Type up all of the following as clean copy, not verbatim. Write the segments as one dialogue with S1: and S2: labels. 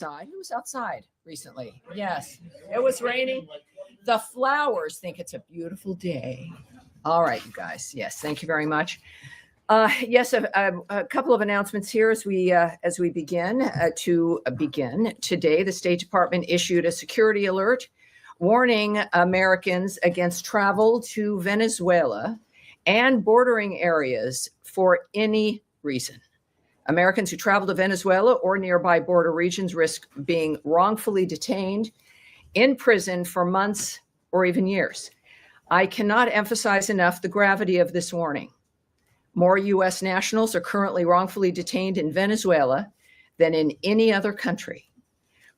S1: outside. Who was outside recently? Yes, it was raining. The flowers think it's a beautiful day. All right, you guys. Yes, thank you very much. Yes, a couple of announcements here as we begin. To begin today, the State Department issued a security alert warning Americans against travel to Venezuela and bordering areas for any reason. Americans who travel to Venezuela or nearby border regions risk being wrongfully detained in prison for months or even years. I cannot emphasize enough the gravity of this warning. More U.S. nationals are currently wrongfully detained in Venezuela than in any other country.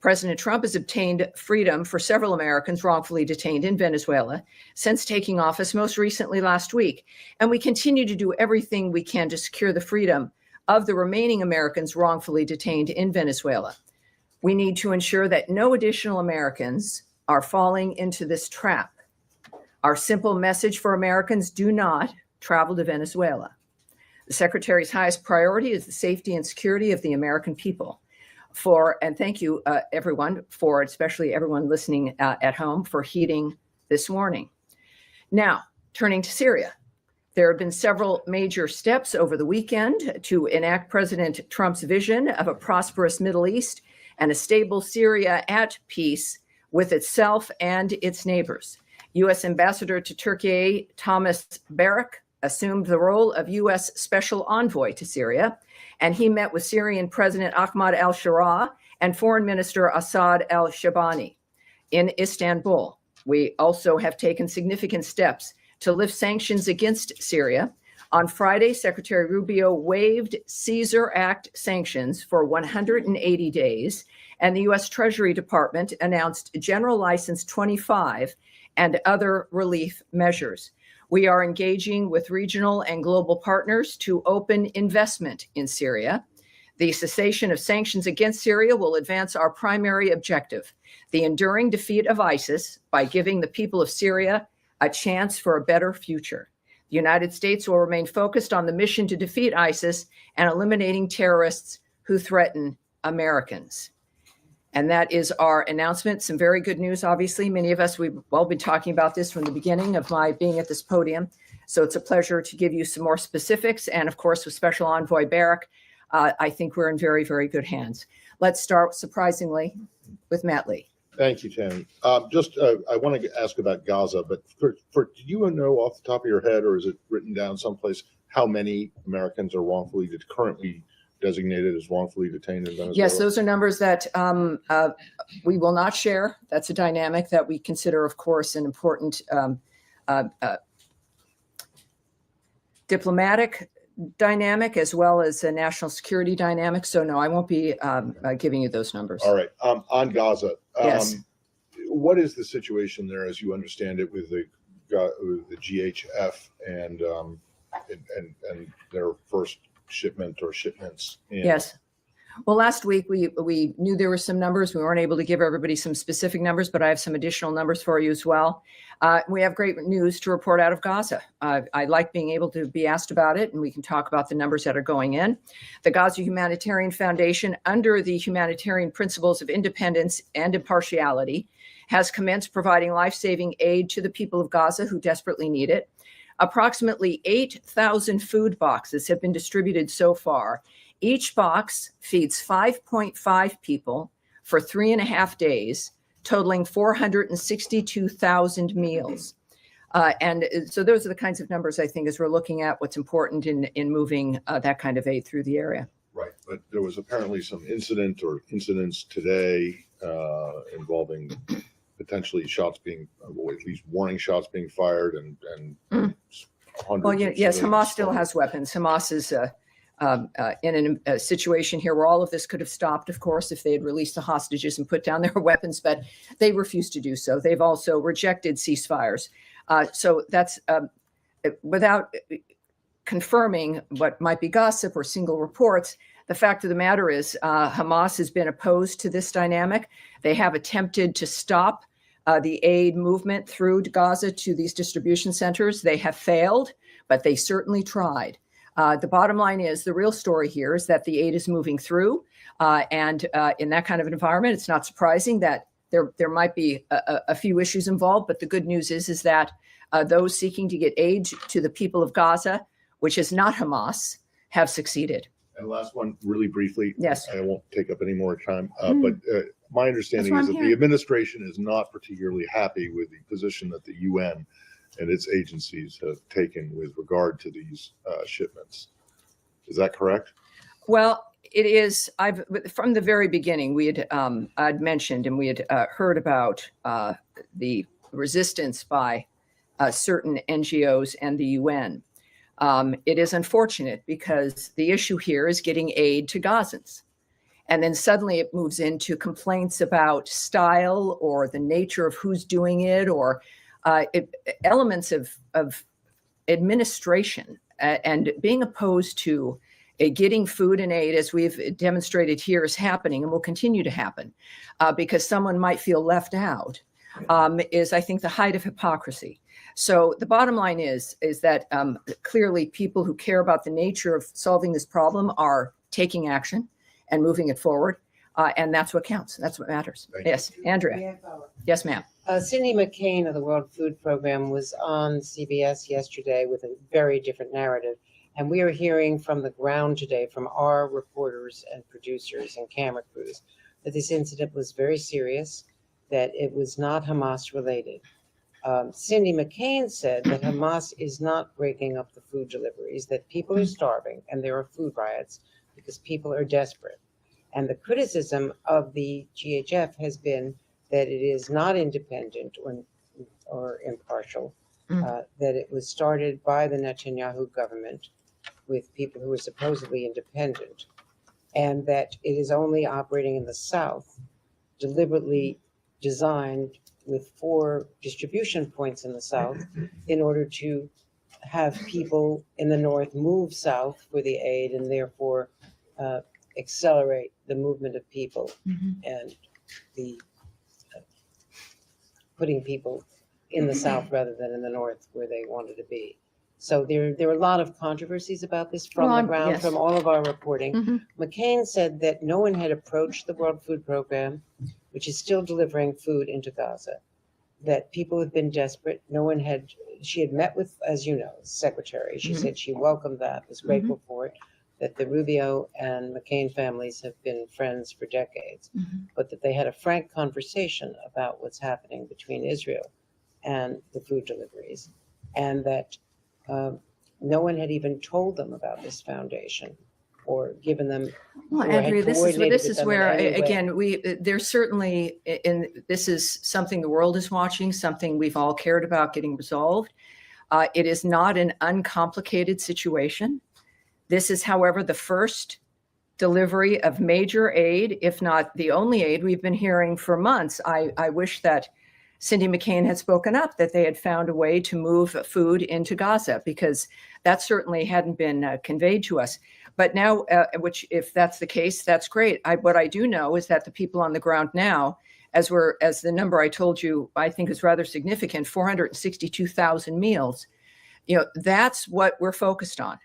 S1: President Trump has obtained freedom for several Americans wrongfully detained in Venezuela since taking office, most recently last week. And we continue to do everything we can to secure the freedom of the remaining Americans wrongfully detained in Venezuela. We need to ensure that no additional Americans are falling into this trap. Our simple message for Americans: do not travel to Venezuela. The Secretary's highest priority is the safety and security of the American people. And thank you, everyone, especially everyone listening at home, for heeding this warning. Now, turning to Syria. There have been several major steps over the weekend to enact President Trump's vision of a prosperous Middle East and a stable Syria at peace with itself and its neighbors. U.S. Ambassador to Turkey Thomas Barak assumed the role of U.S. Special Envoy to Syria, and he met with Syrian President Ahmad al-Sharaa and Foreign Minister Assad al-Shabani in Istanbul. We also have taken significant steps to lift sanctions against Syria. On Friday, Secretary Rubio waived Caesar Act sanctions for 180 days, and the U.S. Treasury Department announced General License 25 and other relief measures. We are engaging with regional and global partners to open investment in Syria. The cessation of sanctions against Syria will advance our primary objective, the enduring defeat of ISIS, by giving the people of Syria a chance for a better future. The United States will remain focused on the mission to defeat ISIS and eliminating terrorists who threaten Americans. And that is our announcement. Some very good news, obviously. Many of us, we've all been talking about this from the beginning of my being at this podium. So it's a pleasure to give you some more specifics. And of course, with Special Envoy Barak, I think we're in very, very good hands. Let's start, surprisingly, with Matt Lee.
S2: Thank you, Tammy. I want to ask about Gaza, but do you know off the top of your head, or is it written down someplace, how many Americans are currently designated as wrongfully detained in Venezuela?
S1: Yes, those are numbers that we will not share. That's a dynamic that we consider, of course, an important diplomatic dynamic as well as a national security dynamic. So no, I won't be giving you those numbers.
S2: All right. On Gaza,
S1: yes.
S2: What is the situation there, as you understand it, with the GHF and their first shipment or shipments?
S1: Yes. Well, last week we knew there were some numbers. We weren't able to give everybody some specific numbers, but I have some additional numbers for you as well. We have great news to report out of Gaza. I like being able to be asked about it, and we can talk about the numbers that are going in. The Gaza Humanitarian Foundation, under the humanitarian principles of independence and impartiality, has commenced providing life-saving aid to the people of Gaza who desperately need it. Approximately 8,000 food boxes have been distributed so far. Each box feeds 5.5 people for 3.5 days, totaling 462,000 meals. And so those are the kinds of numbers, I think, as we're looking at what's important in moving that kind of aid through the area.
S2: Right. But there was apparently some incidents today involving potentially at least warning shots being fired and hundreds.
S1: Well, yes, Hamas still has weapons. Hamas is in a situation here where all of this could have stopped, of course, if they had released the hostages and put down their weapons, but they refused to do so. They've also rejected ceasefires. So that's without confirming what might be gossip or single reports. The fact of the matter is Hamas has been opposed to this dynamic. They have attempted to stop the aid movement through Gaza to these distribution centers. They have failed, but they certainly tried. The bottom line is the real story here is that the aid is moving through. And in that kind of an environment, it's not surprising that there might be a few issues involved. But the good news is that those seeking to get aid to the people of Gaza, which is not Hamas, have succeeded.
S2: And last one, really briefly.
S1: Yes.
S2: I won't take up any more time, but my understanding
S1: That's
S2: is
S1: why
S2: that
S1: I'm
S2: the administration is not particularly happy with the position that the UN and its agencies have taken with regard to these shipments. Is that correct?
S1: Well, it is. From the very beginning, I'd mentioned and we had heard about the resistance by certain NGOs and the UN. It is unfortunate because the issue here is getting aid to Gazans. And then suddenly it moves into complaints about style or the nature of who's doing it, or elements of administration and being opposed to getting food and aid, as we've demonstrated here, is happening and will continue to happen because someone might feel left out, is, I think, the height of hypocrisy. So the bottom line is that clearly people who care about the nature of solving this problem are taking action and moving it forward. And that's what counts. That's what matters. Yes, Andrea. Yes, ma'am.
S3: Cindy McCain of the World Food Program was on CBS yesterday with a very different narrative. And we are hearing from the ground today from our reporters and producers and camera crews that this incident was very serious, that it was not Hamas related. Cindy McCain said that Hamas is not breaking up the food deliveries, that people are starving and there are food riots because people are desperate. And the criticism of the GHF has been that it is not independent or impartial, that it was started by the Netanyahu government with people who are supposedly independent, and that it is only operating in the South, deliberately designed with 4 distribution points in the South in order to have people in the North move south for the aid and therefore accelerate the movement of people and the putting people in the South rather than in the North where they wanted to be. So there are a lot of controversies about this from the ground,
S1: yes.
S3: from all of our reporting. McCain said that no one had approached the World Food Program, which is still delivering food into Gaza, that people have been desperate. She had met with, as you know, the secretary. She said she welcomed that, was grateful for it, that the Rubio and McCain families have been friends for decades, but that they had a frank conversation about what's happening between Israel and the food deliveries, and that no one had even told them about this foundation or given them.
S1: Well, Andrea, this is where again there's certainly, and this is something the world is watching, something we've all cared about getting resolved. It is not an uncomplicated situation. This is, however, the first delivery of major aid, if not the only aid we've been hearing for months. I wish that Cindy McCain had spoken up, that they had found a way to move food into Gaza, because that certainly hadn't been conveyed to us. But now, which if that's the case, that's great. What I do know is that the people on the ground now, as the number I told you, I think is rather significant, 462,000 meals, that's what we're focused on.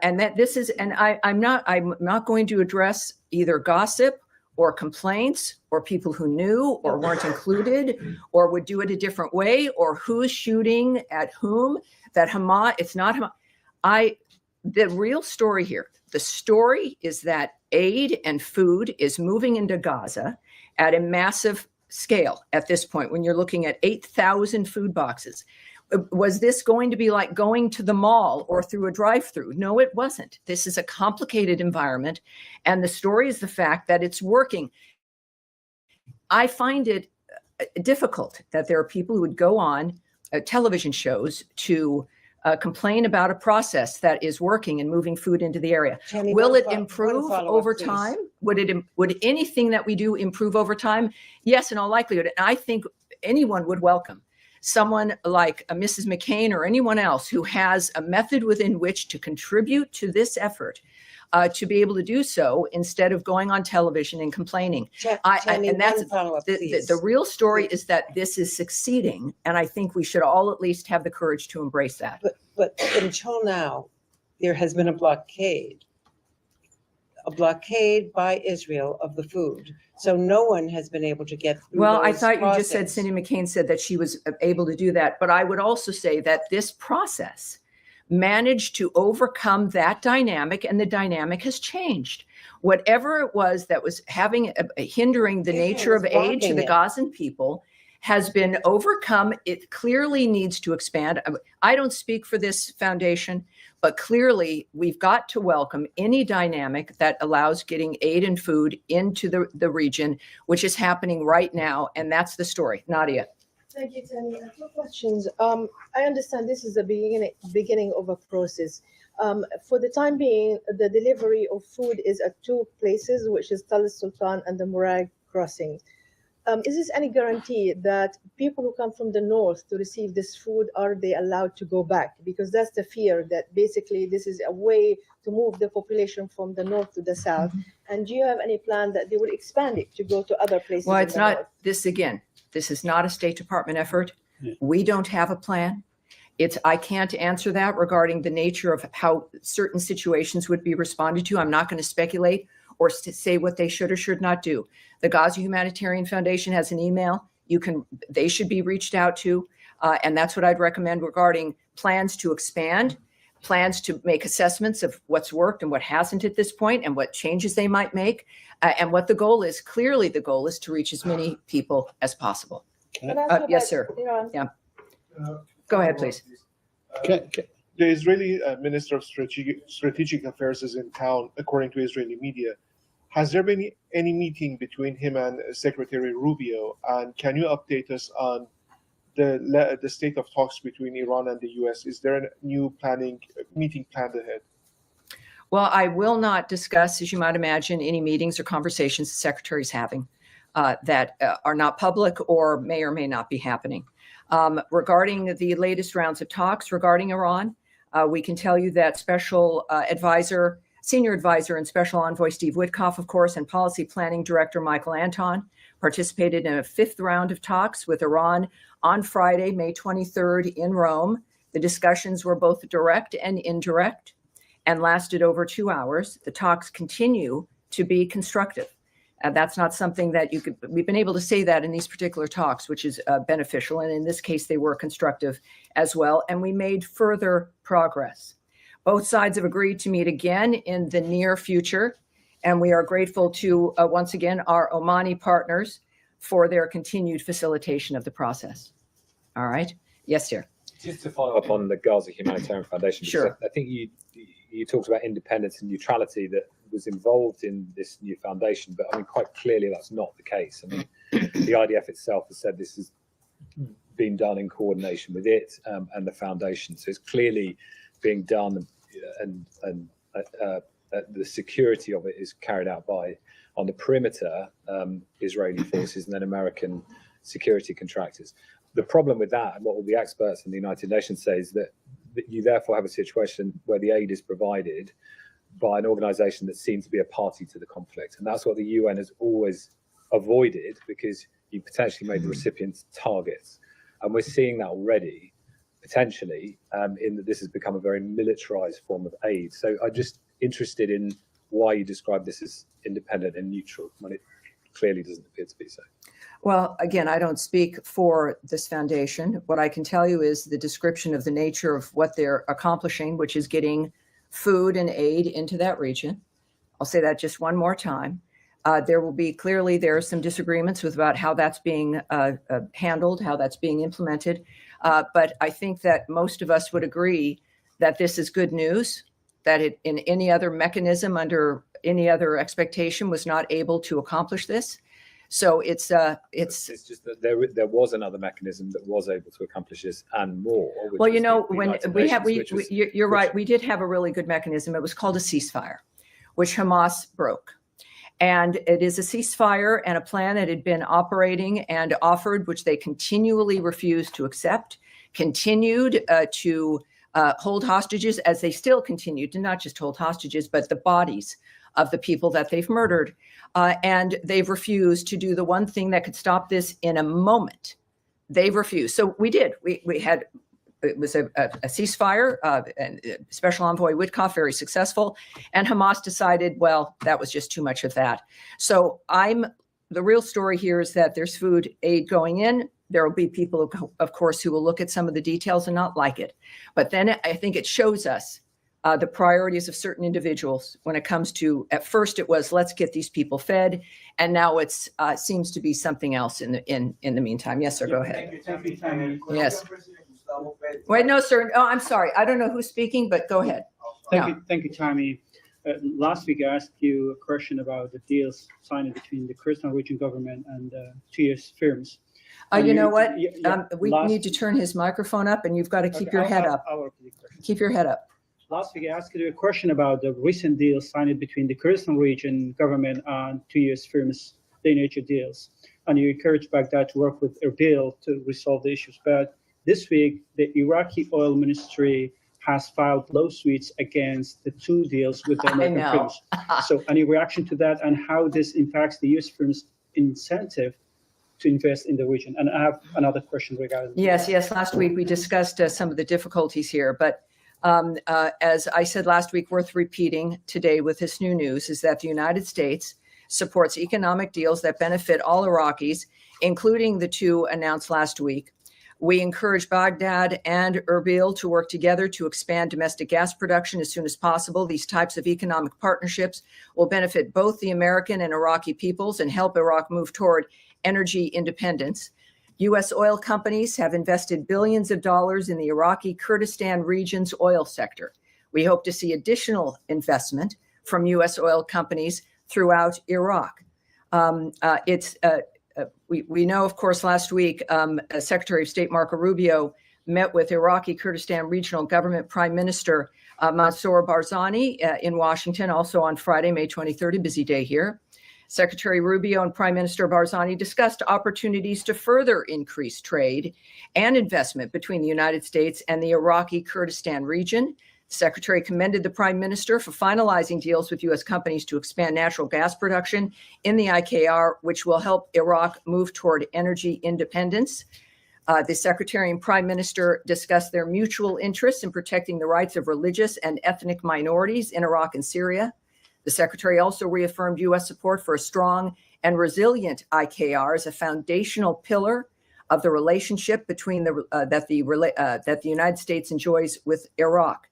S1: And that this is, and I'm not going to address either gossip or complaints or people who knew or weren't included or would do it a different way or who's shooting at whom. That Hamas, it's not Hamas. The real story here, the story is that aid and food is moving into Gaza at a massive scale at this point, when you're looking at 8,000 food boxes. Was this going to be like going to the mall or through a drive-through? No, it wasn't. This is a complicated environment. And the story is the fact that it's working. I find it difficult that there are people who would go on television shows to complain about a process that is working and moving food into the area.
S3: Tammy,
S1: Will it
S3: one
S1: improve
S3: follow-up,
S1: over
S3: please.
S1: time? Would anything that we do improve over time? Yes, in all likelihood. And I think anyone would welcome someone like Mrs. McCain or anyone else who has a method within which to contribute to this effort, to be able to do so instead of going on television and complaining.
S3: Tammy,
S1: And that's
S3: one follow-up, please.
S1: the real story is that this is succeeding. And I think we should all at least have the courage to embrace that.
S3: But until now, there has been a blockade by Israel of the food. So no one has been able to get through
S1: Well, I
S3: those
S1: thought you just said
S3: process.
S1: Cindy McCain said that she was able to do that, but I would also say that this process managed to overcome that dynamic, and the dynamic has changed. Whatever it was that was hindering the
S3: Israel
S1: nature of
S3: was
S1: aid to
S3: blocking
S1: the
S3: it.
S1: Gazan people has been overcome. It clearly needs to expand. I don't speak for this foundation, but clearly we've got to welcome any dynamic that allows getting aid and food into the region, which is happening right now. And that's the story. Nadia.
S4: Thank you, Tammy. Two questions. I understand this is the beginning of a process. For the time being, the delivery of food is at two places, which is Tal Sultan and the Murag crossing. Is this any guarantee that people who come from the north to receive this food, are they allowed to go back? Because that's the fear, that basically this is a way to move the population from the north to the south. And do you have any plan that they will expand it to go to other places?
S1: Well,
S4: in
S1: it's
S4: the
S1: not
S4: north?
S1: this is not a State Department effort. We don't have a plan. I can't answer that regarding the nature of how certain situations would be responded to. I'm not going to speculate or say what they should or should not do. The Gaza Humanitarian Foundation has an email. They should be reached out to. And that's what I'd recommend regarding plans to expand, plans to make assessments of what's worked and what hasn't at this point, and what changes they might make, and what the goal is. Clearly, the goal is to reach as many people as possible.
S4: Can I ask you
S1: yes,
S4: about
S1: sir.
S4: Iran?
S1: Go ahead, please.
S5: The Israeli Minister of Strategic Affairs is in town, according to Israeli media. Has there been any meeting between him and Secretary Rubio? And can you update us on the state of talks between Iran and the U.S.? Is there a new meeting planned ahead?
S1: Well, I will not discuss, as you might imagine, any meetings or conversations the Secretary is having that are not public or may not be happening. Regarding the latest rounds of talks regarding Iran, we can tell you that Senior Advisor and Special Envoy Steve Witkoff, of course, and Policy Planning Director Michael Anton participated in a fifth round of talks with Iran on Friday, May 23rd in Rome. The discussions were both direct and indirect and lasted over 2 hours. The talks continue to be constructive. That's not something that we've been able to say that in these particular talks, which is beneficial. And in this case, they were constructive as well. And we made further progress. Both sides have agreed to meet again in the near future. And we are grateful to, once again, our Omani partners for their continued facilitation of the process. All right. Yes, sir.
S6: Just to follow up on the Gaza Humanitarian Foundation,
S1: Sure.
S6: I think you talked about independence and neutrality that was involved in this new foundation, but I mean, quite clearly that's not the case. I mean, the IDF itself has said this has been done in coordination with it and the foundation. So it's clearly being done, and the security of it is carried out by, on the perimeter, Israeli forces and then American security contractors. The problem with that, and what all the experts in the United Nations say, is that you therefore have a situation where the aid is provided by an organization that seems to be a party to the conflict. And that's what the UN has always avoided, because you potentially made the recipients targets. And we're seeing that already, potentially, in that this has become a very militarized form of aid. So I'm just interested in why you describe this as independent and neutral when it clearly doesn't appear to be so.
S1: Well, again, I don't speak for this foundation. What I can tell you is the description of the nature of what they're accomplishing, which is getting food and aid into that region. I'll say that just one more time. There are some disagreements about how that's being handled, how that's being implemented. But I think that most of us would agree that this is good news, that it in any other mechanism under any other expectation was not able to accomplish this. So it's
S6: just that there was another mechanism that was able to accomplish this and more.
S1: Well, you know, when you're right, we did have a really good mechanism. It was called a ceasefire, which Hamas broke. And it is a ceasefire and a plan that had been operating and offered, which they continually refused to accept, continued to hold hostages, as they still continued to not just hold hostages, but the bodies of the people that they've murdered. And they've refused to do the one thing that could stop this in a moment. They've refused. So we did. We had it was a ceasefire, and Special Envoy Witkoff, very successful. And Hamas decided, well, that was just too much of that. So the real story here is that there's food aid going in. There will be people, of course, who will look at some of the details and not like it. But then I think it shows us the priorities of certain individuals when it comes to, at first it was, let's get these people fed. And now it's seems to be something else in the meantime. Yes, sir, go ahead.
S7: Thank you, Tammy.
S1: Yes. Wait, no, sir. Oh, I'm sorry. I don't know who's speaking, but go ahead.
S7: Thank you, Tammy. Last week I asked you a question about the deals signed between the Kurdistan Region government and two US firms.
S1: You know what? We
S7: last-
S1: need to turn his microphone up, and you've got to keep
S7: Okay,
S1: your head up.
S7: I'll repeat the question.
S1: Keep your head up.
S7: Last week I asked you a question about the recent deals signed between the Kurdistan Region government and two US firms, the nature deals. And you encouraged Baghdad to work with Erbil to resolve the issues. But this week, the Iraqi oil ministry has filed lawsuits against the two deals with the
S1: I
S7: American
S1: know.
S7: firms. So any reaction to that and how this impacts the US firms' incentive to invest in the region? And I have another question regarding.
S1: Yes. Last week we discussed some of the difficulties here, but as I said last week, worth repeating today with this new news is that the United States supports economic deals that benefit all Iraqis, including the two announced last week. We encourage Baghdad and Erbil to work together to expand domestic gas production as soon as possible. These types of economic partnerships will benefit both the American and Iraqi peoples and help Iraq move toward energy independence. U.S. oil companies have invested billions of dollars in the Iraqi Kurdistan region's oil sector. We hope to see additional investment from U.S. oil companies throughout Iraq. We know, of course, last week, Secretary of State Marco Rubio met with Iraqi Kurdistan Regional Government Prime Minister Mansour Barzani in Washington, also on Friday, May 23rd, a busy day here. Secretary Rubio and Prime Minister Barzani discussed opportunities to further increase trade and investment between the United States and the Iraqi Kurdistan region. The Secretary commended the Prime Minister for finalizing deals with U.S. companies to expand natural gas production in the IKR, which will help Iraq move toward energy independence. The Secretary and Prime Minister discussed their mutual interests in protecting the rights of religious and ethnic minorities in Iraq and Syria. The Secretary also reaffirmed U.S. support for a strong and resilient IKR as a foundational pillar of the relationship between that the United States enjoys with Iraq.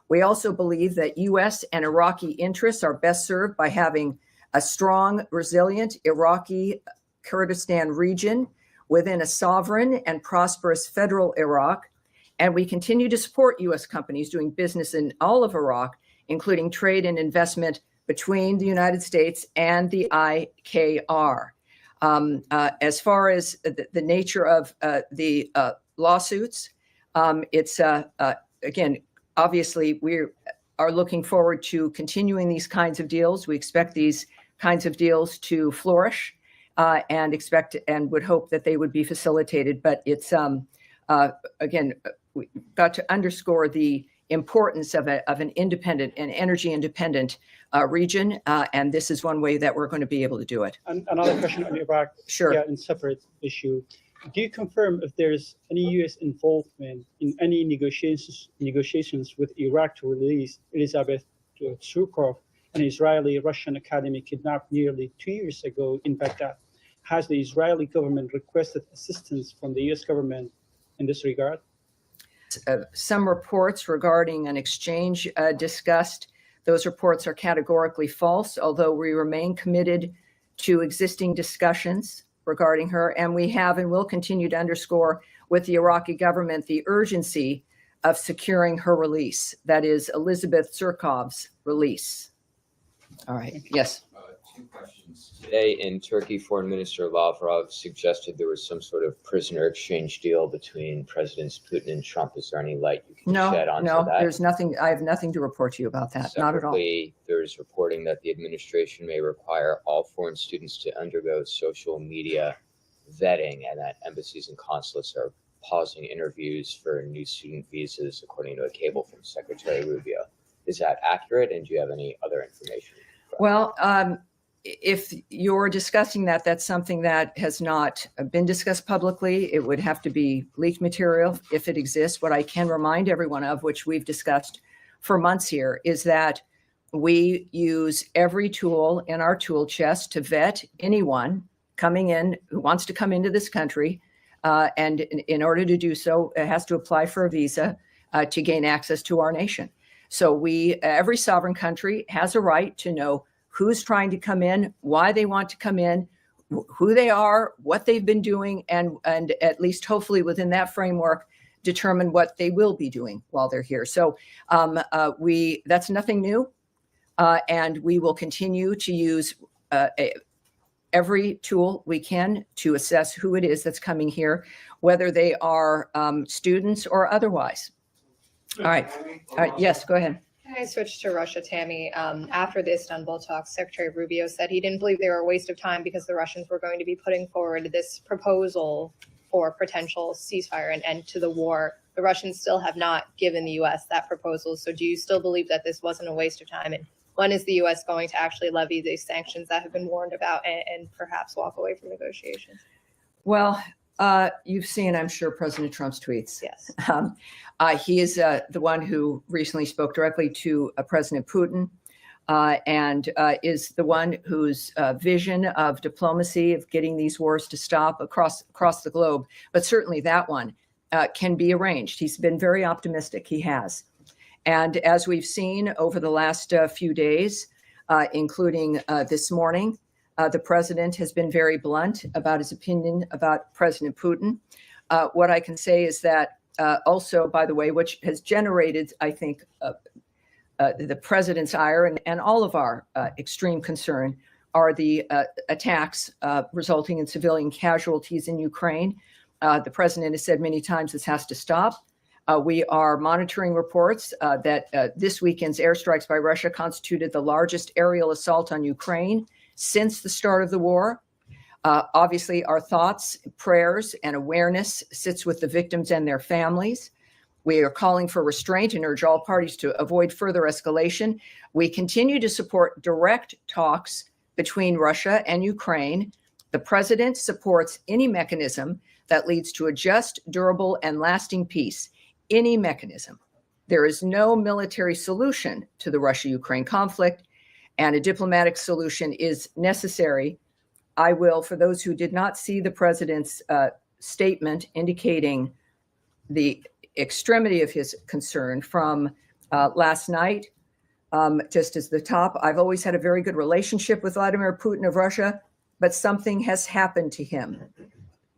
S1: We also believe that U.S. and Iraqi interests are best served by having a strong, resilient Iraqi Kurdistan region within a sovereign and prosperous federal Iraq. And we continue to support U.S. companies doing business in all of Iraq, including trade and investment between the United States and the IKR. As far as the nature of the lawsuits, it's again, obviously we are looking forward to continuing these kinds of deals. We expect these kinds of deals to flourish and expect and would hope that they would be facilitated. But it's again, we've got to underscore the importance of an independent and energy independent region. And this is one way that we're going to be able to do it.
S7: And another question on Iraq.
S1: Sure.
S7: Yeah, in separate issue. Do you confirm if there's any U.S. involvement in any negotiations with Iraq to release Elizabeth Surkov, an Israeli Russian academy kidnapped nearly 2 years ago in Baghdad? Has the Israeli government requested assistance from the U.S. government in this regard?
S1: Some reports regarding an exchange discussed. Those reports are categorically false, although we remain committed to existing discussions regarding her. And we have and will continue to underscore with the Iraqi government the urgency of securing her release. That is Elizabeth Surkov's release. All right. Yes.
S8: Two questions. Today in Turkey, Foreign Minister Lavrov suggested there was some sort of prisoner exchange deal between Presidents Putin and Trump. Is there any light you can shed onto
S1: No,
S8: that?
S1: there's nothing. I have nothing to report to you about that. Not at all.
S8: Separately, there's reporting that the administration may require all foreign students to undergo social media vetting and that embassies and consulates are pausing interviews for new student visas, according to a cable from Secretary Rubio. Is that accurate? And do you have any other information?
S1: Well, if you're discussing that, that's something that has not been discussed publicly. It would have to be leaked material if it exists. What I can remind everyone of, which we've discussed for months here, is that we use every tool in our tool chest to vet anyone coming in who wants to come into this country. And in order to do so, it has to apply for a visa to gain access to our nation. So every sovereign country has a right to know who's trying to come in, why they want to come in, who they are, what they've been doing, and at least hopefully within that framework, determine what they will be doing while they're here. So that's nothing new. And we will continue to use every tool we can to assess who it is that's coming here, whether they are students or otherwise. All right. Yes, go ahead.
S9: Can I switch to Russia, Tammy? After the Istanbul talks, Secretary Rubio said he didn't believe they were a waste of time because the Russians were going to be putting forward this proposal for potential ceasefire and end to the war. The Russians still have not given the U.S. that proposal. So do you still believe that this wasn't a waste of time? And when is the U.S. going to actually levy these sanctions that have been warned about and perhaps walk away from negotiations?
S1: Well, you've seen, I'm sure, President Trump's tweets.
S9: Yes.
S1: He is the one who recently spoke directly to President Putin and is the one whose vision of diplomacy, of getting these wars to stop across the globe, but certainly that one can be arranged. He's been very optimistic. He has. And as we've seen over the last few days, including this morning, the president has been very blunt about his opinion about President Putin. What I can say is that also, by the way, which has generated, I think, the president's ire and all of our extreme concern are the attacks resulting in civilian casualties in Ukraine. The president has said many times this has to stop. We are monitoring reports that this weekend's airstrikes by Russia constituted the largest aerial assault on Ukraine since the start of the war. Obviously, our thoughts, prayers, and awareness sits with the victims and their families. We are calling for restraint and urge all parties to avoid further escalation. We continue to support direct talks between Russia and Ukraine. The president supports any mechanism that leads to a just, durable, and lasting peace. Any mechanism. There is no military solution to the Russia-Ukraine conflict, and a diplomatic solution is necessary. I will, for those who did not see the president's statement indicating the extremity of his concern from last night, just as the top, I've always had a very good relationship with Vladimir Putin of Russia, but something has happened to him.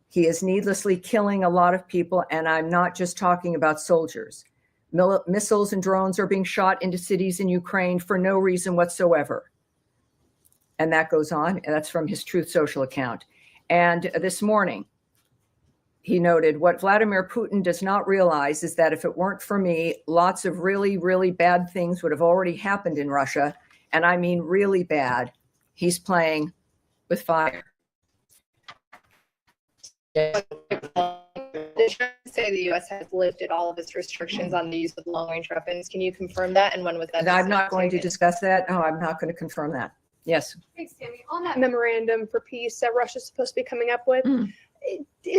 S1: He is needlessly killing a lot of people, and I'm not just talking about soldiers. Missiles and drones are being shot into cities in Ukraine for no reason whatsoever. And that goes on, and that's from his Truth Social account. And this morning, he noted, what Vladimir Putin does not realize is that if it weren't for me, lots of really, really bad things would have already happened in Russia. And I mean really bad. He's playing with fire.
S9: The say the U.S. has lifted all of its restrictions on the use of long-range weapons. Can you confirm that? And when was that?
S1: And I'm not
S9: decision
S1: going to
S9: taken?
S1: discuss that. No, I'm not going to confirm that. Yes.
S10: Thanks, Tammy. On that memorandum for peace that Russia's supposed to be coming up with,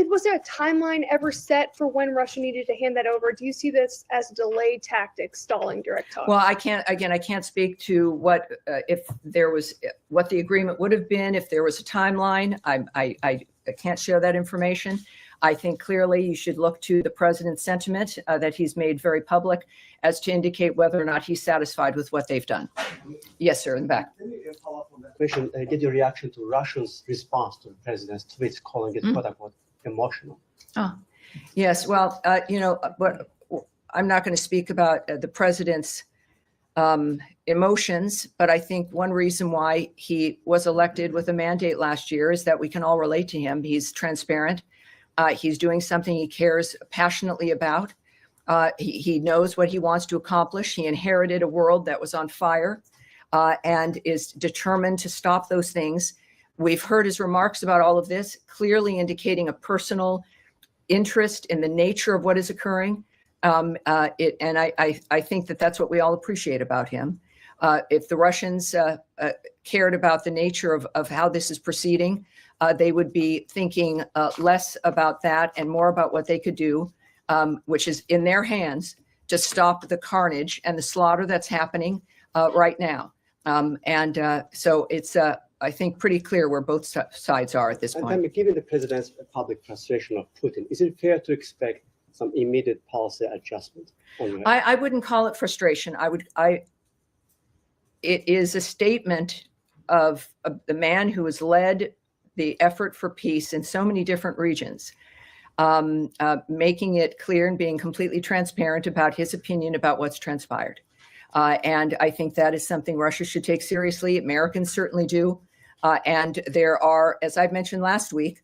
S10: was there a timeline ever set for when Russia needed to hand that over? Do you see this as delay tactics stalling direct talks?
S1: Well, I can't speak to what if there was what the agreement would have been if there was a timeline. I can't share that information. I think clearly you should look to the president's sentiment that he's made very public as to indicate whether or not he's satisfied with what they've done. Yes, sir, in the back.
S11: Let me follow up on that question. Get your reaction to Russia's response to the president's tweets, calling it quote unquote emotional.
S1: Oh, yes. Well, but I'm not going to speak about the president's emotions, but I think one reason why he was elected with a mandate last year is that we can all relate to him. He's transparent. He's doing something he cares passionately about. He knows what he wants to accomplish. He inherited a world that was on fire and is determined to stop those things. We've heard his remarks about all of this, clearly indicating a personal interest in the nature of what is occurring. And I think that that's what we all appreciate about him. If the Russians cared about the nature of how this is proceeding, they would be thinking less about that and more about what they could do, which is in their hands, to stop the carnage and the slaughter that's happening right now. So it's, I think, pretty clear where both sides are at this
S11: And
S1: point.
S11: then, given the president's public frustration of Putin, is it fair to expect some immediate policy adjustment?
S1: I wouldn't call it frustration. It is a statement of the man who has led the effort for peace in so many different regions, making it clear and being completely transparent about his opinion about what's transpired. And I think that is something Russia should take seriously. Americans certainly do. And there are, as I've mentioned last week,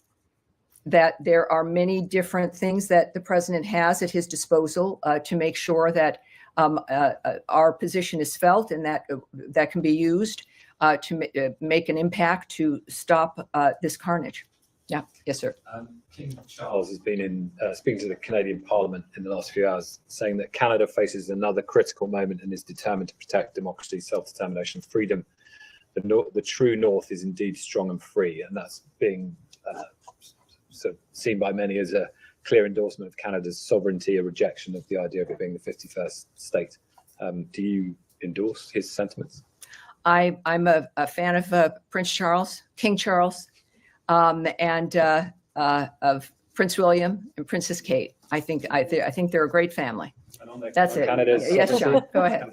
S1: that there are many different things that the president has at his disposal to make sure that our position is felt and that can be used to make an impact to stop this carnage. Yeah. Yes, sir.
S6: King Charles has been in speaking to the Canadian Parliament in the last few hours, saying that Canada faces another critical moment and is determined to protect democracy, self-determination, freedom. The true North is indeed strong and free, and that's being seen by many as a clear endorsement of Canada's sovereignty, a rejection of the idea of it being the 51st state. Do you endorse his sentiments?
S1: I'm a fan of Prince Charles, King Charles, and of Prince William and Princess Kate. I think they're a great family. That's it. Yes, John, go ahead.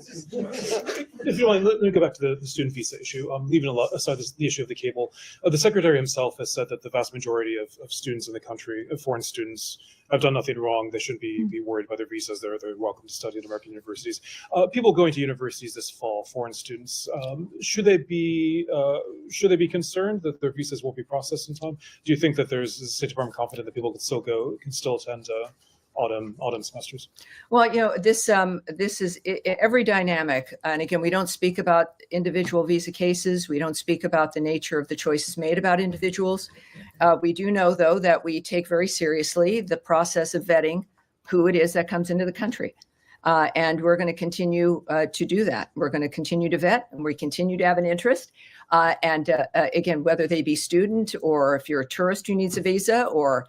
S12: If you want, let me go back to the student visa issue. Leaving aside the issue of the cable, the secretary himself has said that the vast majority of students in the country, foreign students, have done nothing wrong. They shouldn't be worried about their visas. They're welcome to study at American universities. People going to universities this fall, foreign students, should they be concerned that their visas won't be processed in time? Do you think that there's the State Department confident that people can still attend autumn semesters?
S1: Well, this is every dynamic. And again, we don't speak about individual visa cases. We don't speak about the nature of the choices made about individuals. We do know, though, that we take very seriously the process of vetting who it is that comes into the country. And we're going to continue to do that. We're going to continue to vet, and we continue to have an interest. Again, whether they be student or if you're a tourist who needs a visa or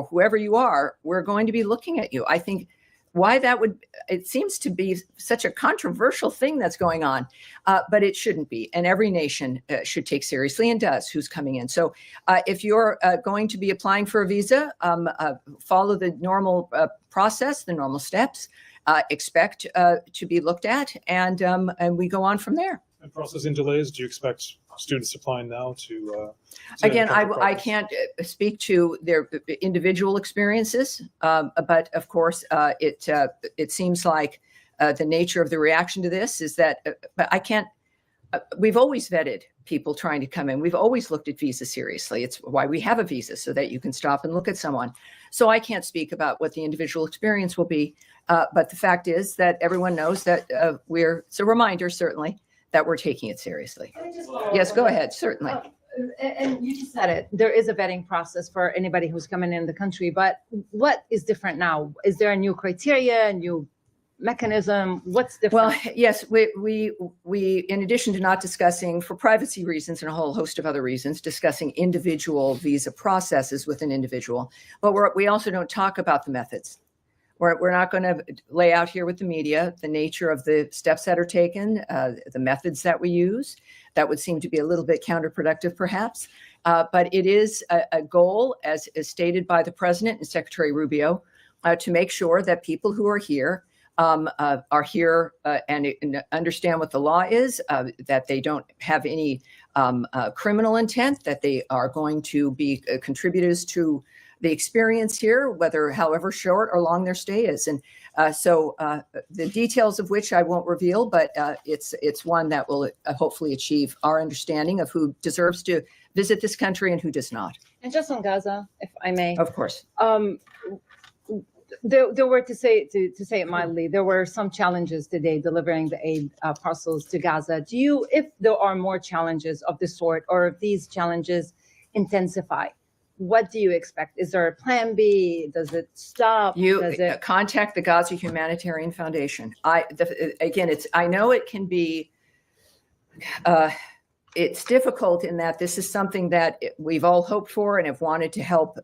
S1: whoever you are, we're going to be looking at you. I think it seems to be such a controversial thing that's going on, but it shouldn't be. And every nation should take seriously and does who's coming in. So if you're going to be applying for a visa, follow the normal process, the normal steps, expect to be looked at, and we go on from there.
S12: And processing delays, do you expect students applying now to
S1: again, I can't speak to their individual experiences, but of course it seems like the nature of the reaction to this is that but I can't we've always vetted people trying to come in. We've always looked at visa seriously. It's why we have a visa, so that you can stop and look at someone. So I can't speak about what the individual experience will be, but the fact is that everyone knows that it's a reminder, certainly, that we're taking it seriously. Yes, go ahead, certainly.
S13: And you just said it, there is a vetting process for anybody who's coming in the country, but what is different now? Is there a new criteria, a new mechanism? What's different?
S1: Well, yes, we in addition to not discussing, for privacy reasons and a whole host of other reasons, discussing individual visa processes with an individual, but we also don't talk about the methods. We're not going to lay out here with the media the nature of the steps that are taken, the methods that we use. That would seem to be a little bit counterproductive, perhaps. But it is a goal, as stated by the president and Secretary Rubio, to make sure that people who are here and understand what the law is, that they don't have any criminal intent, that they are going to be contributors to the experience here, whether however short or long their stay is. And so the details of which I won't reveal, but it's one that will hopefully achieve our understanding of who deserves to visit this country and who does not.
S13: And just on Gaza, if I may.
S1: Of course.
S13: There were, to say it mildly, there were some challenges today delivering the aid parcels to Gaza. If there are more challenges of this sort, or if these challenges intensify, what do you expect? Is there a plan B? Does it stop?
S1: You
S13: Does it?
S1: contact the Gaza Humanitarian Foundation. I know it can be, it's difficult in that this is something that we've all hoped for and have wanted to help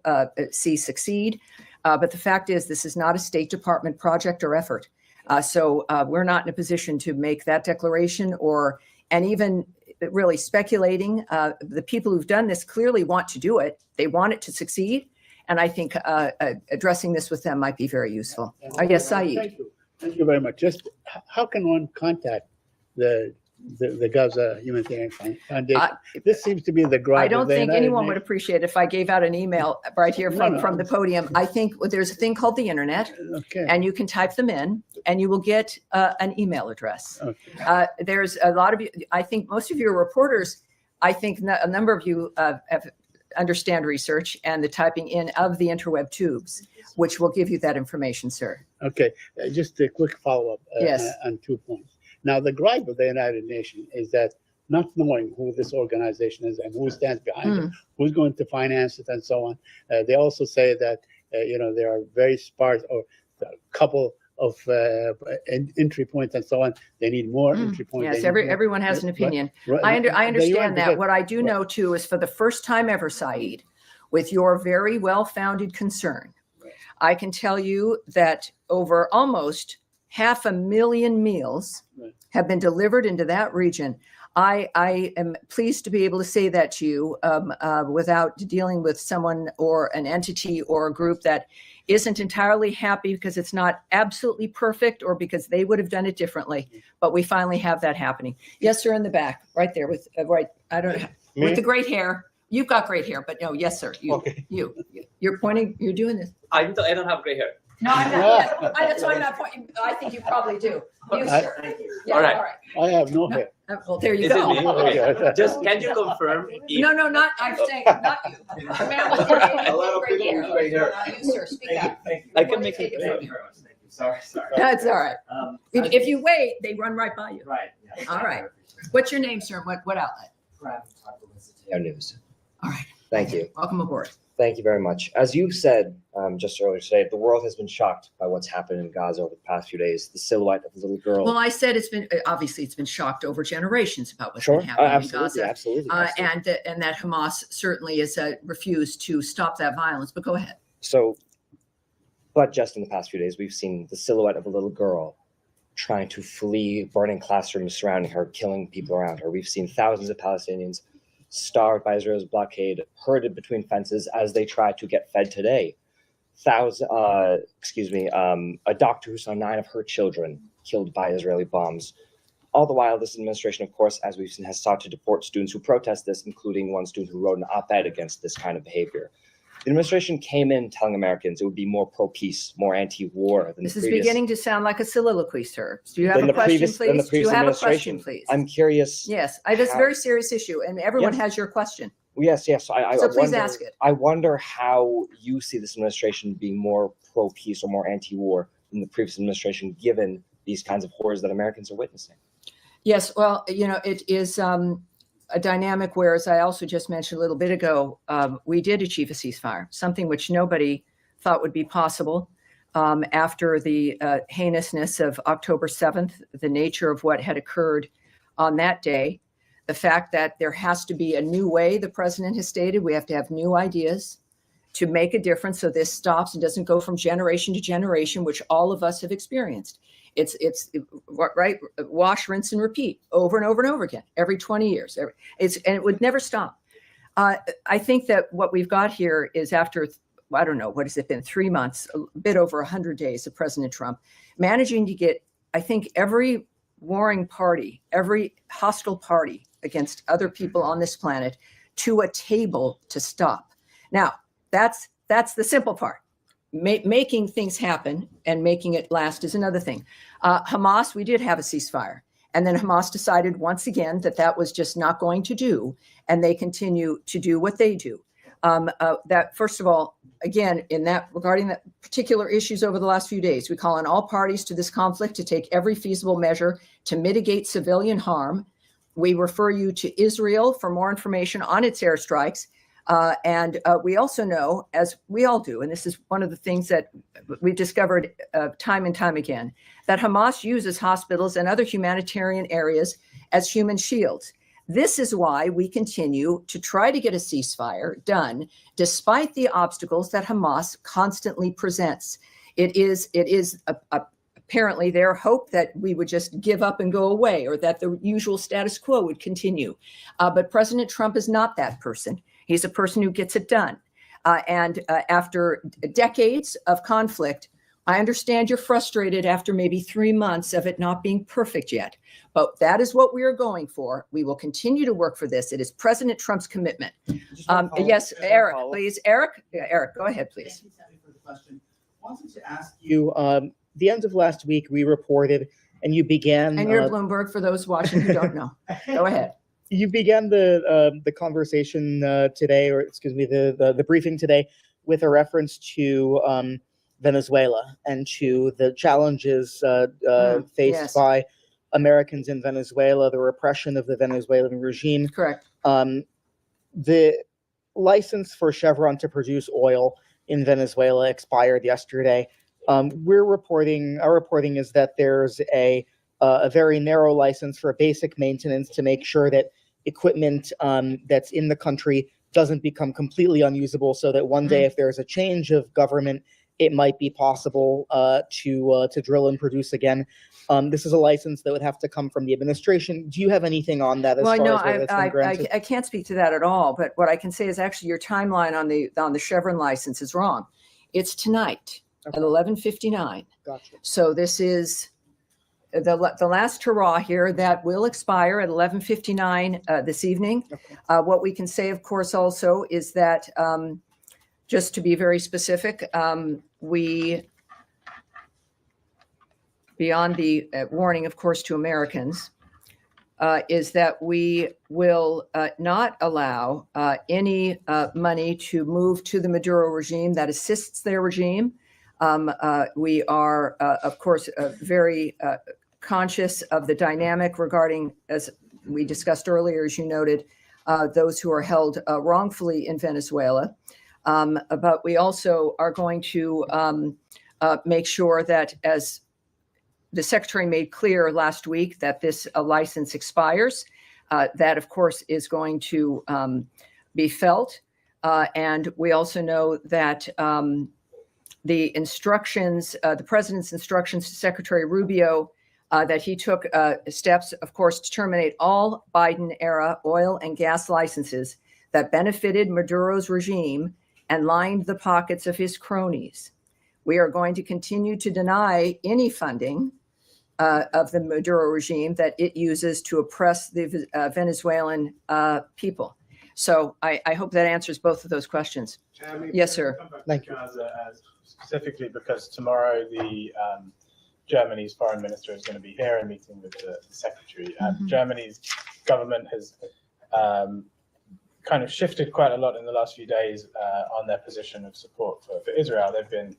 S1: see succeed. But the fact is, this is not a State Department project or effort. So we're not in a position to make that declaration and even really speculating. The people who've done this clearly want to do it. They want it to succeed. And I think addressing this with them might be very useful. Yes, Saeed.
S14: Thank you very much. Just how can one contact the Gaza Humanitarian Foundation? This seems to be the gripe.
S1: I don't think anyone would appreciate it if I gave out an email right here from the podium. I think there's a thing called the internet, and you can type them in, and you will get an email address.
S14: Okay.
S1: There's a lot of you. I think most of your reporters. I think a number of you understand research and the typing in of the interweb tubes, which will give you that information, sir.
S14: Okay, just a quick follow-up
S1: Yes.
S14: on 2 points. Now, the gripe of the United Nations is that not knowing who this organization is and who stands behind it, who's going to finance it, and so on. They also say that there are very sparse or a couple of entry points and so on. They need more entry points.
S1: Yes, everyone has an opinion. I understand that. What I do know too is for the first time ever, Saeed, with your very well-founded concern, I can tell you that over almost 500,000 meals have been delivered into that region. I am pleased to be able to say that to you without dealing with someone or an entity or a group that isn't entirely happy because it's not absolutely perfect or because they would have done it differently. But we finally have that happening. Yes, sir, in the back, right there with with the great hair. You've got great hair, but no, yes, sir. You're pointing. You're doing this.
S15: I don't have gray hair.
S1: No, I'm not. That's why I'm not pointing. I think you probably do. You, sir. Yeah,
S15: All right.
S14: I have no hair.
S1: Well, there you
S15: Is it
S1: go.
S15: me? Okay. Just can you confirm?
S1: No, not. I'm saying not you. The man with gray hair. You, sir, speak up.
S15: I can make it.
S1: Thank you very much.
S15: Thank you. Sorry.
S1: That's all right. If you wait, they run right by you.
S15: Right.
S1: All right. What's your name, sir? What outlet?
S16: News.
S1: All right.
S16: Thank you.
S1: Welcome aboard.
S16: Thank you very much. As you said just earlier today, the world has been shocked by what's happened in Gaza over the past few days. The silhouette of a little girl.
S1: Well, I said it's been shocked over generations about what's
S16: Sure.
S1: been happening
S16: Absolutely,
S1: in Gaza.
S16: absolutely.
S1: And that Hamas certainly has refused to stop that violence. But go ahead.
S16: So, but just in the past few days, we've seen the silhouette of a little girl trying to flee burning classrooms surrounding her, killing people around her. We've seen thousands of Palestinians starved by Israel's blockade, herded between fences as they try to get fed today. A doctor who saw 9 of her children killed by Israeli bombs. All the while, this administration, of course, as we've seen, has sought to deport students who protest this, including one student who wrote an op-ed against this kind of behavior. The administration came in telling Americans it would be more pro-peace, more anti-war than
S1: This
S16: the
S1: is
S16: previous.
S1: beginning to sound like a soliloquy, sir. Do you have
S16: than
S1: a
S16: the
S1: question,
S16: previous- than the
S1: please? Do you
S16: previous
S1: have a question,
S16: administration.
S1: please?
S16: I'm curious.
S1: Yes, that's a
S16: how-
S1: very serious issue, and everyone
S16: Yes.
S1: has your question.
S16: Yes. I
S1: So please
S16: wonder,
S1: ask it.
S16: I wonder how you see this administration being more pro-peace or more anti-war than the previous administration, given these kinds of horrors that Americans are witnessing.
S1: Yes, well, it is a dynamic where, as I also just mentioned a little bit ago, we did achieve a ceasefire, something which nobody thought would be possible after the heinousness of October 7th, the nature of what had occurred on that day, the fact that there has to be a new way, the president has stated, we have to have new ideas to make a difference so this stops and doesn't go from generation to generation, which all of us have experienced. It's right, wash, rinse, and repeat over and over and over again, every 20 years. And it would never stop. I think that what we've got here is after, I don't know, what has it been, 3 months, a bit over 100 days of President Trump, managing to get, I think, every warring party, every hostile party against other people on this planet to a table to stop. Now, that's the simple part. Making things happen and making it last is another thing. Hamas, we did have a ceasefire. And then Hamas decided once again that was just not going to do. And they continue to do what they do. That, first of all, again, regarding that particular issues over the last few days, we call on all parties to this conflict to take every feasible measure to mitigate civilian harm. We refer you to Israel for more information on its airstrikes. And we also know, as we all do, and this is one of the things that we've discovered time and time again, that Hamas uses hospitals and other humanitarian areas as human shields. This is why we continue to try to get a ceasefire done, despite the obstacles that Hamas constantly presents. It is apparently their hope that we would just give up and go away, or that the usual status quo would continue. But President Trump is not that person. He's a person who gets it done. And after decades of conflict, I understand you're frustrated after maybe 3 months of it not being perfect yet, but that is what we are going for. We will continue to work for this. It is President Trump's commitment. Yes, Eric, please. Eric, go ahead, please.
S17: Wanted to ask you, the end of last week, we reported, and you began.
S1: And you're Bloomberg, for those watching who don't know. Go ahead.
S17: You began the conversation today, or excuse me, the briefing today, with a reference to Venezuela and to the challenges faced by Americans in Venezuela, the repression of the Venezuelan regime.
S1: Correct.
S17: The license for Chevron to produce oil in Venezuela expired yesterday. Our reporting is that there's a very narrow license for basic maintenance to make sure that equipment that's in the country doesn't become completely unusable, so that one day, if there's a change of government, it might be possible to drill and produce again. This is a license that would have to come from the administration. Do you have anything on that?
S1: I can't speak to that at all. But what I can say is actually your timeline on the Chevron license is wrong. It's tonight at 11:59.
S17: Gotcha.
S1: So this is the last hurrah here that will expire at 11:59 this evening.
S17: Okay.
S1: What we can say, of course, also is that just to be very specific, we, beyond the warning, of course, to Americans, is that we will not allow any money to move to the Maduro regime that assists their regime. We are, of course, very conscious of the dynamic regarding, as we discussed earlier, as you noted, those who are held wrongfully in Venezuela. But we also are going to make sure that, as the Secretary made clear last week, that this license expires. That, of course, is going to be felt. And we also know that the instructions, the President's instructions to Secretary Rubio, that he took steps, of course, to terminate all Biden-era oil and gas licenses that benefited Maduro's regime and lined the pockets of his cronies. We are going to continue to deny any funding of the Maduro regime that it uses to oppress the Venezuelan people. So I hope that answers both of those questions.
S18: Tammy,
S1: Yes, sir.
S18: Thank you. Specifically because tomorrow the Germany's foreign minister is going to be here and meeting with the secretary. Germany's government has kind of shifted quite a lot in the last few days on their position of support for Israel. They've been,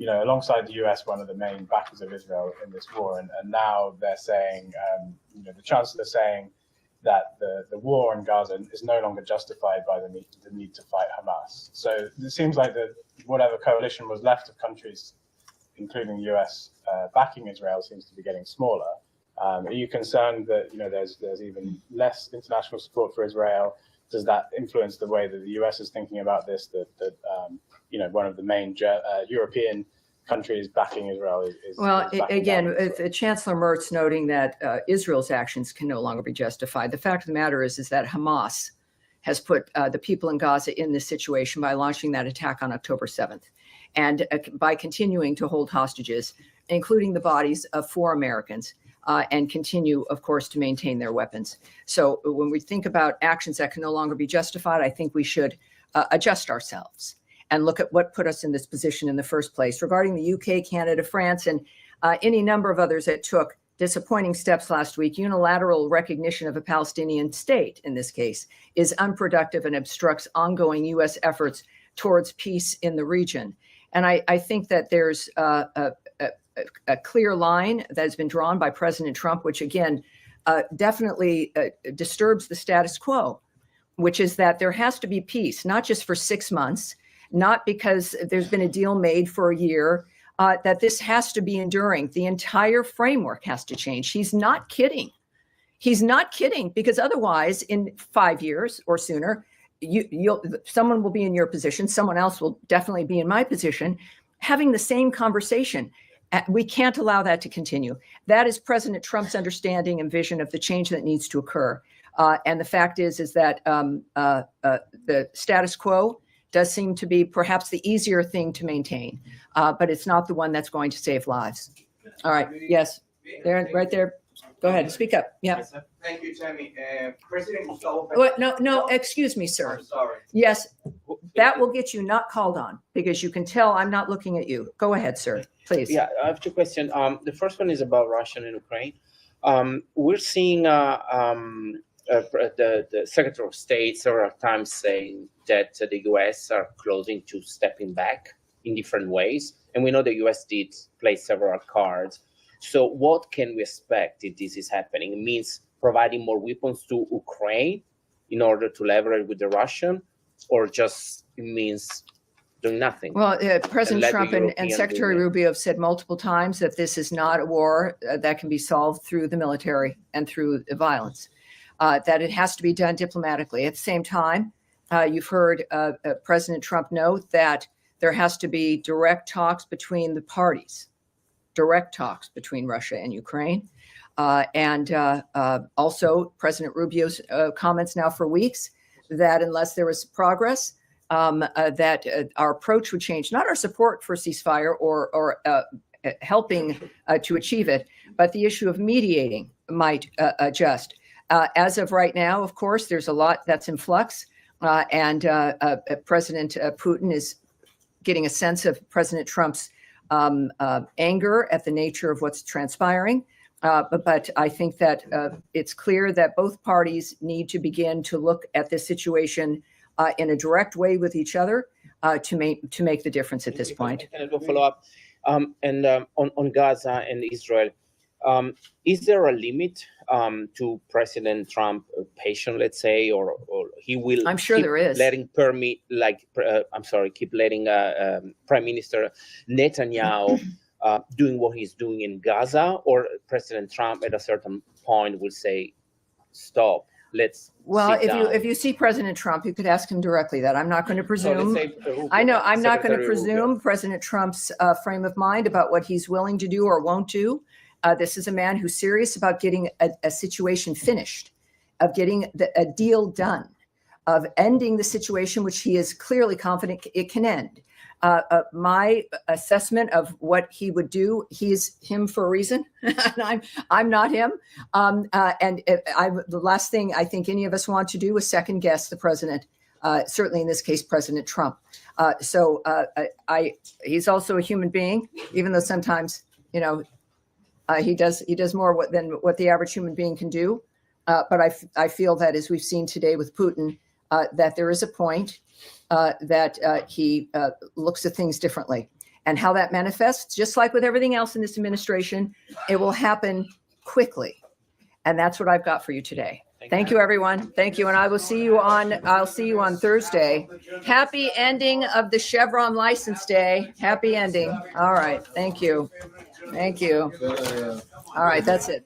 S18: alongside the US, one of the main backers of Israel in this war. And now they're saying, the chancellor saying that the war in Gaza is no longer justified by the need to fight Hamas. So it seems like whatever coalition was left of countries, including the US, backing Israel seems to be getting smaller. Are you concerned that there's even less international support for Israel? Does that influence the way that the US is thinking about this? That one of the main European countries backing Israel is
S1: Well,
S18: backing
S1: again,
S18: down.
S1: Chancellor Merz noting that Israel's actions can no longer be justified. The fact of the matter is that Hamas has put the people in Gaza in this situation by launching that attack on October 7th, and by continuing to hold hostages, including the bodies of 4 Americans, and continue, of course, to maintain their weapons. So when we think about actions that can no longer be justified, I think we should adjust ourselves and look at what put us in this position in the first place. Regarding the UK, Canada, France, and any number of others that took disappointing steps last week, unilateral recognition of a Palestinian state, in this case, is unproductive and obstructs ongoing U.S. efforts towards peace in the region. And I think that there's a clear line that has been drawn by President Trump, which again definitely disturbs the status quo. which is that there has to be peace, not just for 6 months, not because there's been a deal made for a year, that this has to be enduring. The entire framework has to change. He's not kidding. He's not kidding, because otherwise in 5 years or sooner, someone will be in your position. Someone else will definitely be in my position, having the same conversation. We can't allow that to continue. That is President Trump's understanding and vision of the change that needs to occur. And the fact is that the status quo does seem to be perhaps the easier thing to maintain, but it's not the one that's going to save lives. All right. Yes. There, right there. Go ahead. Speak up. Yeah.
S19: Thank you, Tammy. President Gustavo.
S1: What? No, excuse me, sir.
S19: I'm sorry.
S1: Yes, that will get you not called on, because you can tell I'm not looking at you. Go ahead, sir, please.
S20: Yeah, I have two questions. The first one is about Russia and Ukraine. We're seeing the Secretary of State several times saying that the U.S. are closing to stepping back in different ways. And we know the U.S. did play several cards. So what can we expect if this is happening? It means providing more weapons to Ukraine in order to leverage with the Russian, or just it means doing nothing?
S1: Well, President
S20: let the
S1: Trump and
S20: European
S1: Secretary
S20: do it.
S1: Rubio have said multiple times that this is not a war that can be solved through the military and through violence, that it has to be done diplomatically. At the same time, you've heard President Trump note that there has to be direct talks between the parties, direct talks between Russia and Ukraine. And also President Rubio's comments now for weeks that unless there was progress, that our approach would change, not our support for ceasefire or helping to achieve it, but the issue of mediating might adjust. As of right now, of course, there's a lot that's in flux, and President Putin is getting a sense of President Trump's anger at the nature of what's transpiring. But I think that it's clear that both parties need to begin to look at this situation in a direct way with each other to make the difference at this point.
S20: Can I do a follow up? On Gaza and Israel, is there a limit to President Trump patience, let's say, or he will?
S1: I'm sure there is.
S20: Keep letting Prime Minister Netanyahu doing what he's doing in Gaza, or President Trump at a certain point will say, "Stop, let's."
S1: Well,
S20: sit down.
S1: if you see President Trump, you could ask him directly that. I'm not going to
S20: So let's
S1: presume.
S20: say,
S1: I know I'm not going to
S20: Secretary Rubio.
S1: presume President Trump's frame of mind about what he's willing to do or won't do. This is a man who's serious about getting a situation finished, of getting a deal done, of ending the situation, which he is clearly confident it can end. My assessment of what he would do, he's him for a reason, and I'm not him. The last thing I think any of us want to do is second guess the president. Certainly in this case, President Trump. He's also a human being, even though sometimes he does more than what the average human being can do. But I feel that as we've seen today with Putin, that there is a point that he looks at things differently, and how that manifests, just like with everything else in this administration, it will happen quickly. And that's what I've got for you today. Thank you, everyone. Thank you. And I'll see you on Thursday. Happy ending of the Chevron license day. Happy ending. All right. Thank you. Thank you. All right. That's it.